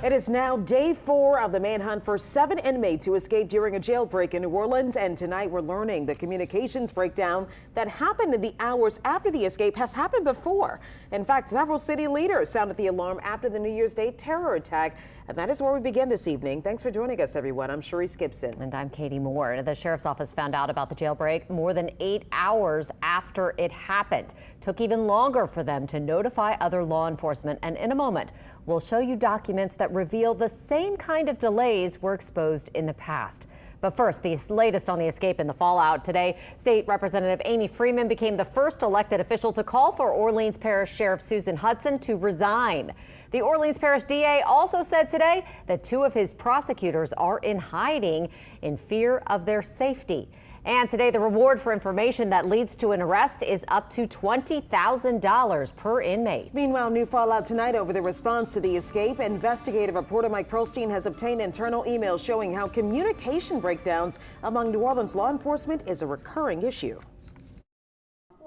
It is now day 4 of the manhunt for 7 inmates who escaped during a jailbreak in New Orleans. And tonight we're learning the communications breakdown that happened in the hours after the escape has happened before. In fact, several city leaders sounded the alarm after the New Year's Day terror attack. And that is where we begin this evening. Thanks for joining us, everyone. I'm Cherise Gibson. And I'm Katie Moore. The sheriff's office found out about the jailbreak more than 8 hours after it happened. Took even longer for them to notify other law enforcement. And in a moment, we'll show you documents that reveal the same kind of delays were exposed in the past. But first, the latest on the escape and the fallout. Today, State Representative Amy Freeman became the first elected official to call for Orleans Parish Sheriff Susan Hudson to resign. The Orleans Parish DA also said today that 2 of his prosecutors are in hiding in fear of their safety. And today, the reward for information that leads to an arrest is up to $20,000 per inmate. Meanwhile, new fallout tonight over the response to the escape. Investigative reporter Mike Pearlstein has obtained internal emails showing how communication breakdowns among New Orleans law enforcement is a recurring issue.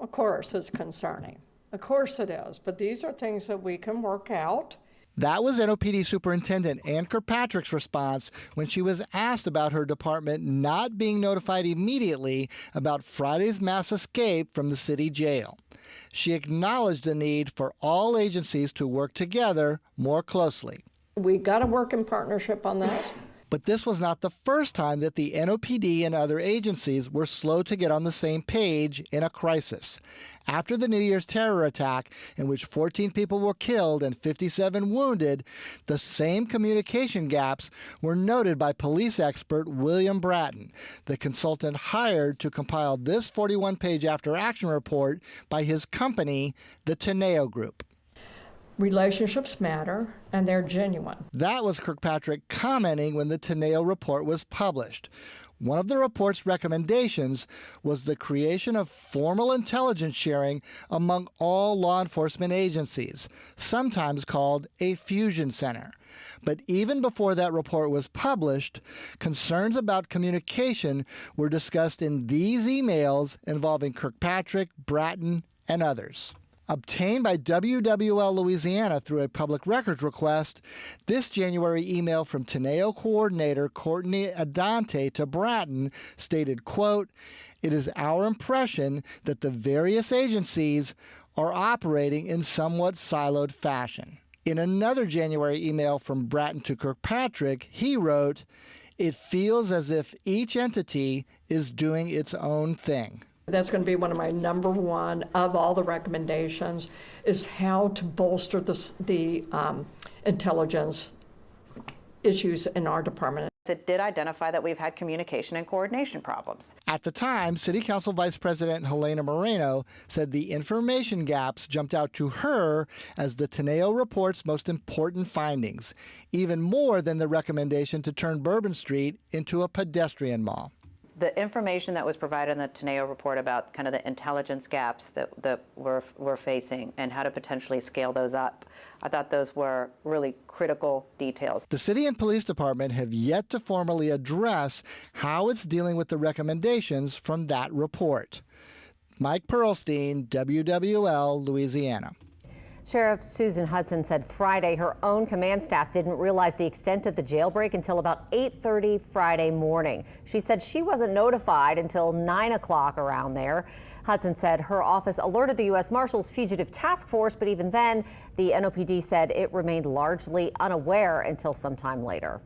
Of course, it's concerning. Of course it is. But these are things that we can work out. That was NOPD Superintendent Ann Kirkpatrick's response when she was asked about her department not being notified immediately about Friday's mass escape from the city jail. She acknowledged the need for all agencies to work together more closely. We got to work in partnership on this. But this was not the first time that the NOPD and other agencies were slow to get on the same page in a crisis. After the New Year's terror attack, in which 14 people were killed and 57 wounded, the same communication gaps were noted by police expert William Bratton, the consultant hired to compile this 41-page after-action report by his company, the Teneo Group. Relationships matter, and they're genuine. That was Kirkpatrick commenting when the Teneo report was published. One of the report's recommendations was the creation of formal intelligence sharing among all law enforcement agencies, sometimes called a fusion center. But even before that report was published, concerns about communication were discussed in these emails involving Kirkpatrick, Bratton, and others. Obtained by WWL Louisiana through a public records request, this January email from Teneo coordinator Courtney Adante to Bratton stated, quote, "It is our impression that the various agencies are operating in somewhat siloed fashion." In another January email from Bratton to Kirkpatrick, he wrote, "It feels as if each entity is doing its own thing." That's going to be one of my number one of all the recommendations, is how to bolster the intelligence issues in our department. It did identify that we've had communication and coordination problems. At the time, City Council Vice President Helena Moreno said the information gaps jumped out to her as the Teneo report's most important findings, even more than the recommendation to turn Bourbon Street into a pedestrian mall. The information that was provided in the Teneo report about kind of the intelligence gaps that we're facing and how to potentially scale those up, I thought those were really critical details. The city and police department have yet to formally address how it's dealing with the recommendations from that report. Mike Pearlstein, WWL, Louisiana. Sheriff Susan Hudson said Friday her own command staff didn't realize the extent of the jailbreak until about 8:30 Friday morning. She said she wasn't notified until 9 o'clock around there. Hudson said her office alerted the U.S. Marshals Fugitive Task Force, but even then, the NOPD said it remained largely unaware until sometime later.